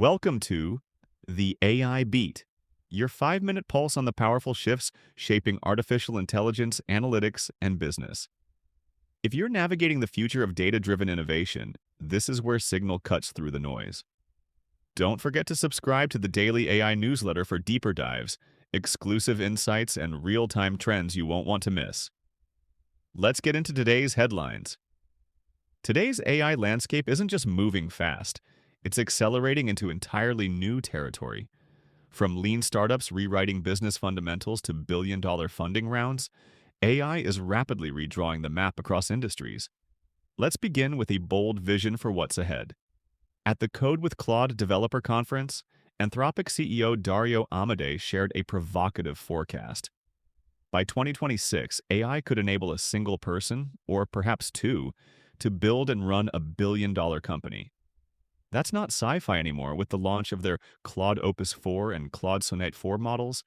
Welcome to the AI Beat, your 5-minute pulse on the powerful shifts shaping artificial intelligence, analytics, and business. If you're navigating the future of data-driven innovation, this is where Signal cuts through the noise. Don't forget to subscribe to the daily AI newsletter for deeper dives, exclusive insights, and real-time trends you won't want to miss. Let's get into today's headlines. Today's AI landscape isn't just moving fast, it's accelerating into entirely new territory. From lean startups rewriting business fundamentals to billion-dollar funding rounds, AI is rapidly redrawing the map across industries. Let's begin with a bold vision for what's ahead. At the Code with Claude Developer Conference, Anthropic CEO Dario Amodei shared a provocative forecast. By 2026, AI could enable a single person, or perhaps two, to build and run a billion-dollar company. That's not sci-fi anymore. With the launch of their Claude Opus 4 and Claude Sonnet 4 models,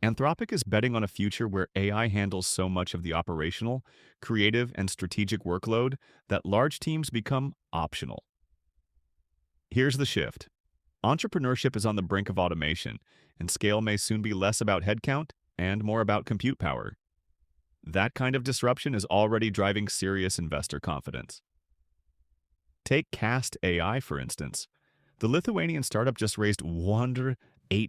Anthropic is betting on a future where AI handles so much of the operational, creative, and strategic workload that large teams become optional. Here's the shift. Entrepreneurship is on the brink of automation, and scale may soon be less about headcount and more about compute power. That kind of disruption is already driving serious investor confidence. Take Cast AI, for instance. The Lithuanian startup just raised $108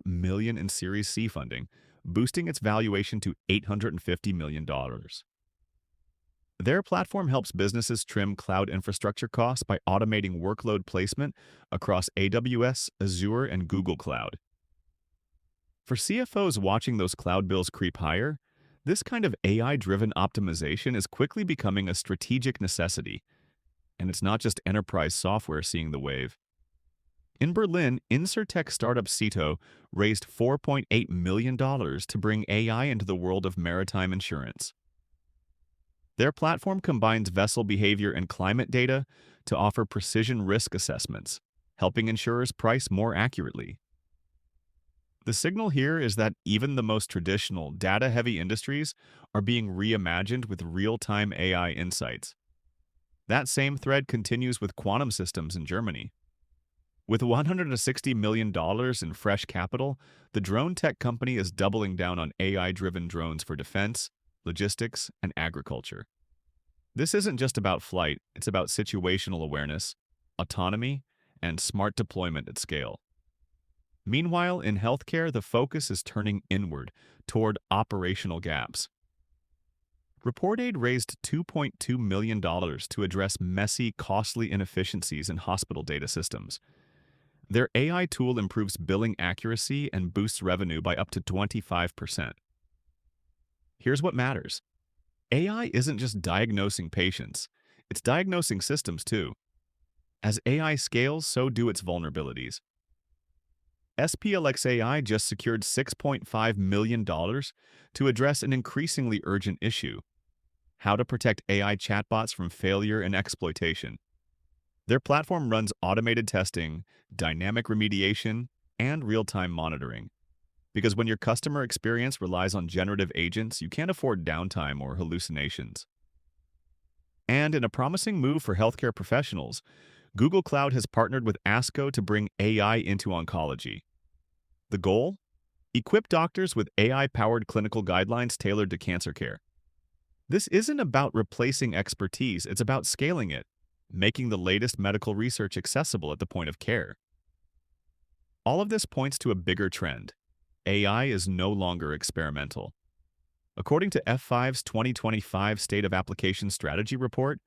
million in Series C funding, boosting its valuation to $850 million. Their platform helps businesses trim cloud infrastructure costs by automating workload placement across AWS, Azure, and Google Cloud. For CFOs watching those cloud bills creep higher, this kind of AI-driven optimization is quickly becoming a strategic necessity. And it's not just enterprise software seeing the wave. In Berlin, Insurtech startup Cito raised $4.8 million to bring AI into the world of maritime insurance. Their platform combines vessel behavior and climate data to offer precision risk assessments, helping insurers price more accurately. The signal here is that even the most traditional, data-heavy industries are being reimagined with real-time AI insights. That same thread continues with quantum systems in Germany. With $160 million in fresh capital, the drone tech company is doubling down on AI-driven drones for defense, logistics, and agriculture. This isn't just about flight, it's about situational awareness, autonomy, and smart deployment at scale. Meanwhile, in healthcare, the focus is turning inward toward operational gaps. ReportAid raised $2.2 million to address messy, costly inefficiencies in hospital data systems. Their AI tool improves billing accuracy and boosts revenue by up to 25%. Here's what matters. AI isn't just diagnosing patients, it's diagnosing systems too. As AI scales, so do its vulnerabilities. SPLX AI just secured $6.5 million to address an increasingly urgent issue: how to protect AI chatbots from failure and exploitation. Their platform runs automated testing, dynamic remediation, and real-time monitoring. Because when your customer experience relies on generative agents, you can't afford downtime or hallucinations. And in a promising move for healthcare professionals, Google Cloud has partnered with ASCO to bring AI into oncology. The goal? Equip doctors with AI-powered clinical guidelines tailored to cancer care. This isn't about replacing expertise, it's about scaling it, making the latest medical research accessible at the point of care. All of this points to a bigger trend. AI is no longer experimental. According to F5's 2025 State of Application Strategy report,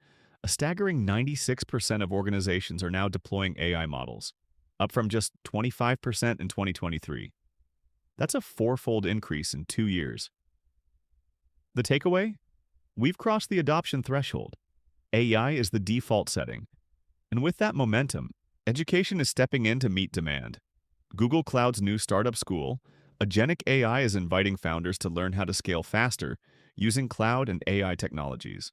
a staggering 96% of organizations are now deploying AI models, up from just 25% in 2023. That's a fourfold increase in 2 years. The takeaway? We've crossed the adoption threshold. AI is the default setting. And with that momentum, education is stepping in to meet demand. Google Cloud's new startup school, Agentic AI, is inviting founders to learn how to scale faster using cloud and AI technologies.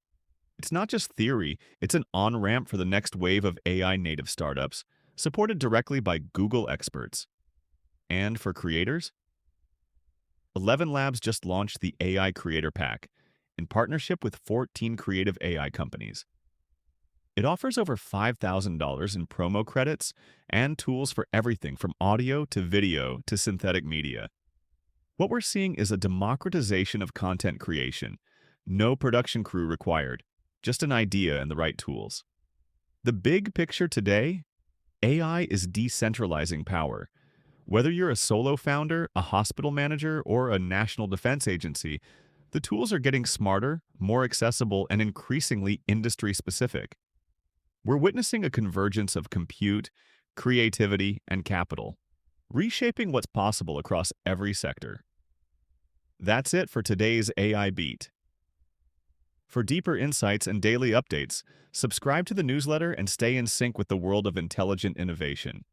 It's not just theory, it's an on-ramp for the next wave of AI-native startups, supported directly by Google experts. And for creators? 11 Labs just launched the AI Creator Pack, in partnership with 14 creative AI companies. It offers over $5,000 in promo credits and tools for everything from audio to video to synthetic media. What we're seeing is a democratization of content creation. No production crew required, just an idea and the right tools. The big picture today, AI is decentralizing power. Whether you're a solo founder, a hospital manager, or a national defense agency, the tools are getting smarter, more accessible, and increasingly industry-specific. We're witnessing a convergence of compute, creativity, and capital, reshaping what's possible across every sector. That's it for today's AI Beat. For deeper insights and daily updates, subscribe to the newsletter and stay in sync with the world of intelligent innovation.